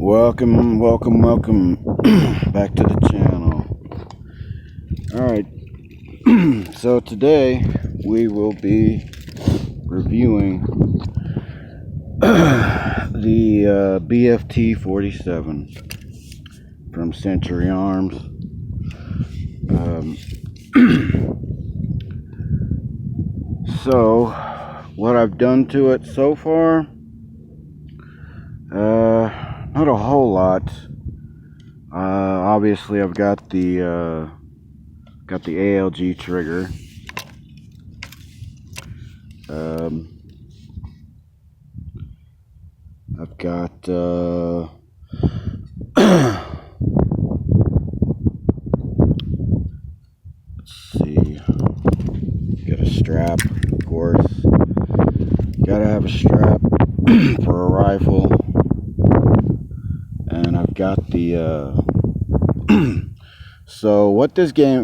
Welcome back to the channel. Alright, so today we will be reviewing the BFT 47 from Century Arms. So what I've done to it so far, not a whole lot. Obviously I've got the ALG trigger. I've got let's see, got a strap, of course. Gotta have a strap for a rifle. And I've got the so what this gun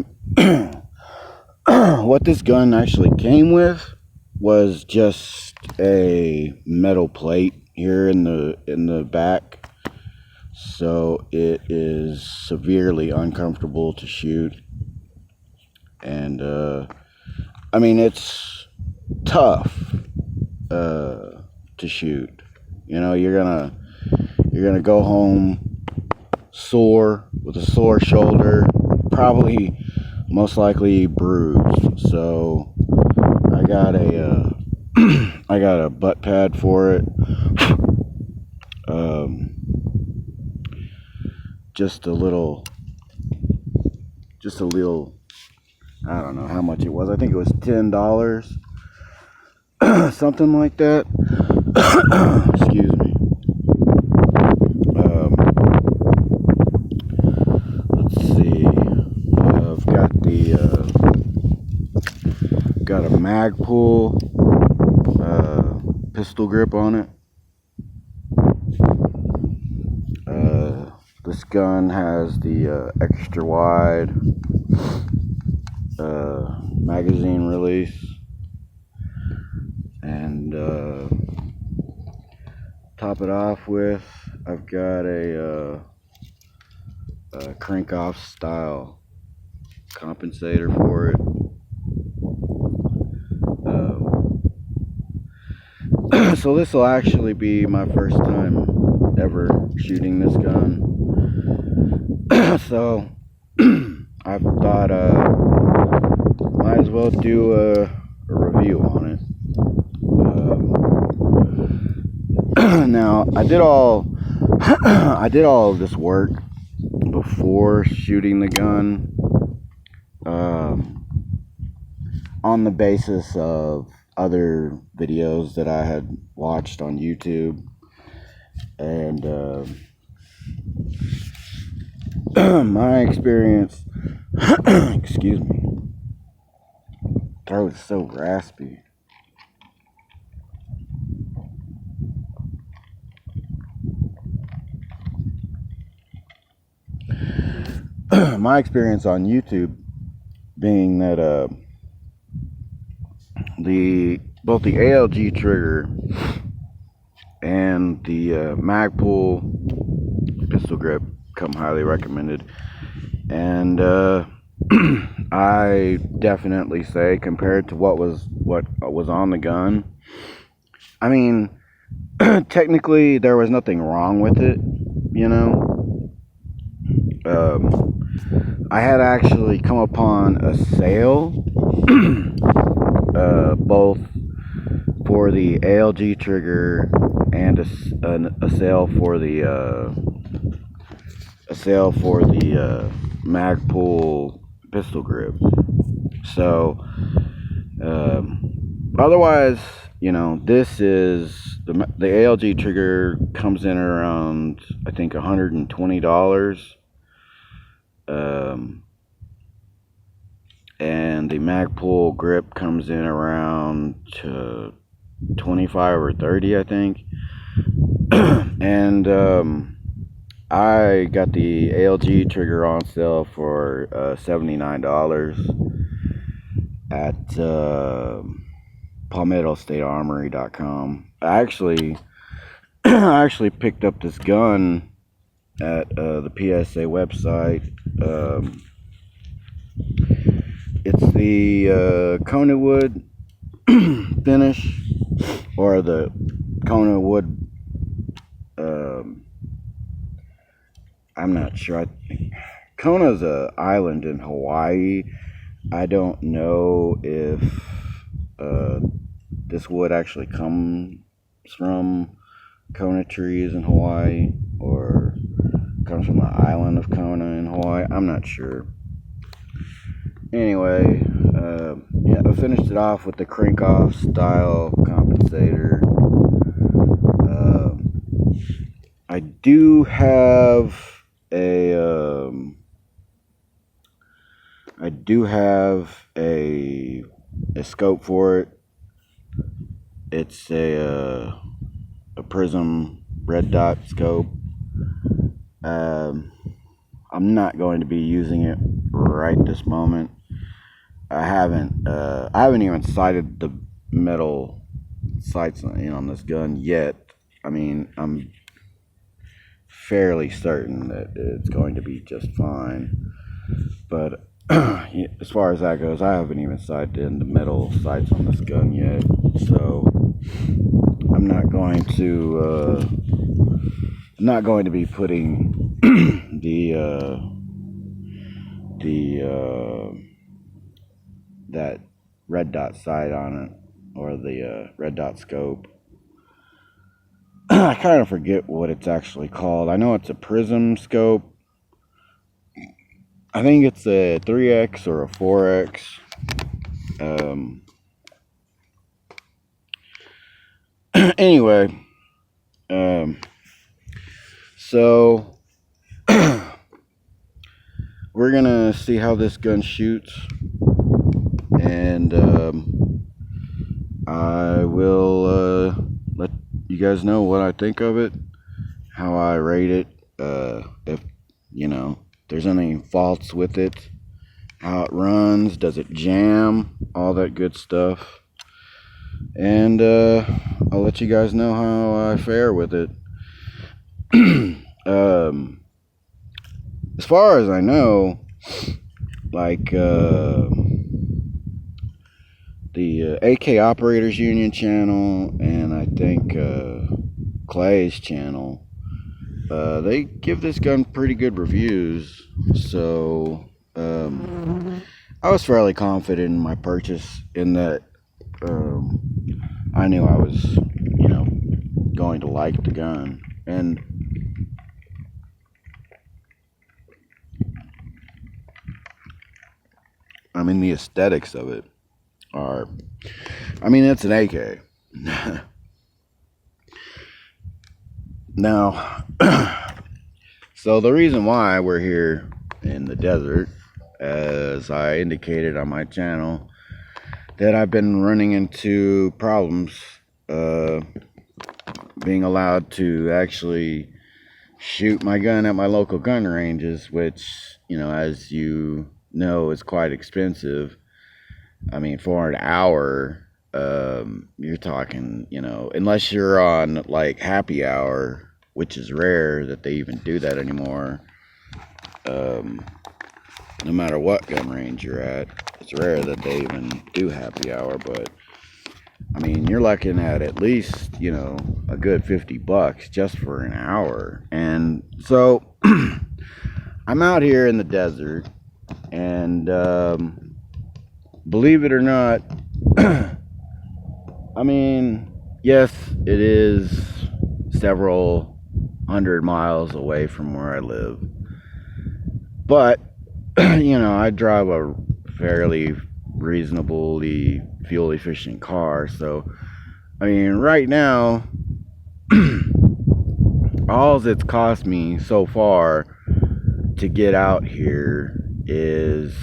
actually came with was just a metal plate here in the back, so it is severely uncomfortable to shoot. And I mean, it's tough to shoot. You know, you're gonna go home sore, with a sore shoulder, probably most likely bruised. So I got a I got a butt pad for it. Just a little, I don't know how much it was. I think it was $10, something like that. Excuse me. Let's see. I've got a Magpul pistol grip on it. This gun has the extra wide magazine release, and top it off with, I've got a Krinkov style compensator for it. So this will actually be my first time ever shooting this gun. So I thought might as well do a review on it. Now I did all of this work before shooting the gun, on the basis of other videos that I had watched on YouTube, and my experience excuse me, throat is so raspy. My experience on YouTube being that both the ALG trigger and the Magpul pistol grip come highly recommended, and I definitely say, compared to what was on the gun, I mean, technically there was nothing wrong with it, you know. I had actually come upon a sale, both for the ALG trigger and a sale for the Magpul pistol grip. So otherwise, you know, this is the ALG trigger comes in around, I think, $120. And the Magpul grip comes in around 25 or 30, I think. And I got the ALG trigger on sale for $79 at PalmettoStateArmory.com. I actually picked up this gun at the PSA website. It's the Kona Wood finish, or the Kona Wood. I'm not sure. Kona's a island in Hawaii. I don't know if this wood actually comes from Kona trees in Hawaii, or comes from the island of Kona in Hawaii. I'm not sure. Anyway, yeah, I finished it off with the Krinkov style compensator. I do have a scope for it. It's a prism red dot scope. I'm not going to be using it right this moment. I haven't even sighted the metal sights on this gun yet. I mean, I'm fairly certain that it's going to be just fine, but as far as that goes, I haven't even sighted in the metal sights on this gun yet, so I'm not going to be putting that red dot sight on it, or the red dot scope. I kind of forget what it's actually called. I know it's a prism scope. I think it's a 3X or a 4X. Anyway, so we're gonna see how this gun shoots, and I will let you guys know what I think of it, how I rate it, if there's any faults with it, how it runs, does it jam, all that good stuff. And I'll let you guys know how I fare with it. As far as I know, like the AK Operators Union channel, and I think Clay's channel, they give this gun pretty good reviews, so I was fairly confident in my purchase, in that I knew I was going to like the gun. And I mean, the aesthetics of it are, it's an AK. Now, so the reason why we're here in the desert, as I indicated on my channel, that I've been running into problems being allowed to actually shoot my gun at my local gun ranges, which, as you know, is quite expensive. I mean, for an hour, you're talking, unless you're on like happy hour, which is rare that they even do that anymore. No matter what gun range you're at, it's rare that they even do happy hour. But I mean, you're looking at least, a good $50 just for an hour. And so I'm out here in the desert, and believe it or not, I mean, yes, it is several hundred miles away from where I live, but I drive a fairly reasonably fuel efficient car. So I mean, right now, all it's cost me so far to get out here is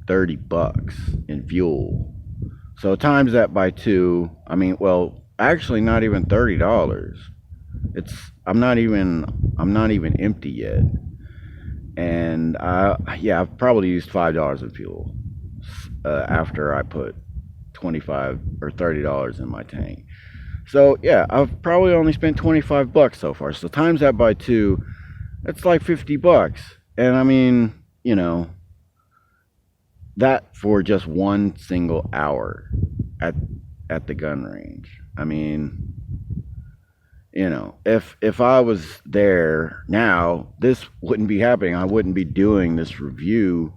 $30 in fuel. So times that by 2, I mean, well, actually not even $30. I'm not even empty yet. And I've probably used $5 in fuel after I put $25 or $30 in my tank. So yeah, I've probably only spent $25 so far. So times that by 2, It's like $50. And I mean, you know, that for just one single hour at the gun range. I mean, you know, if I was there now, this wouldn't be happening. I wouldn't be doing this review,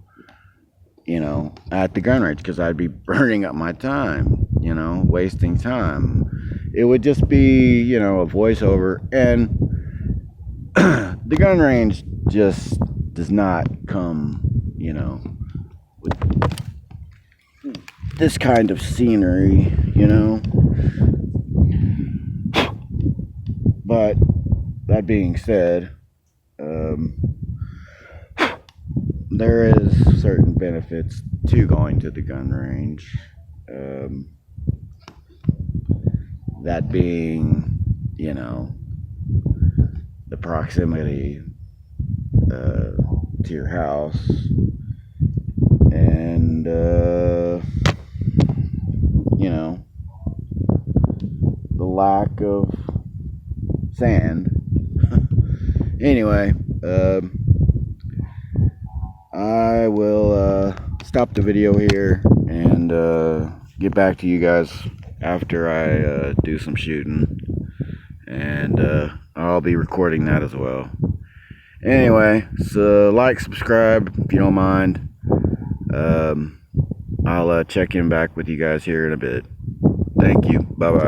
you know, at the gun range, because I'd be burning up my time, you know, wasting time. It would just be, you know, a voiceover. And the gun range just does not come, you know, with this kind of scenery, you know. But that being said, there is certain benefits to going to the gun range. That being, you know, the proximity to your house, and you know, the lack of sand. Anyway, I will stop the video here and get back to you guys after I do some shooting, and I'll be recording that as well. Anyway, so like, subscribe if you don't mind. I'll check in back with you guys here in a bit. Thank you. Bye bye.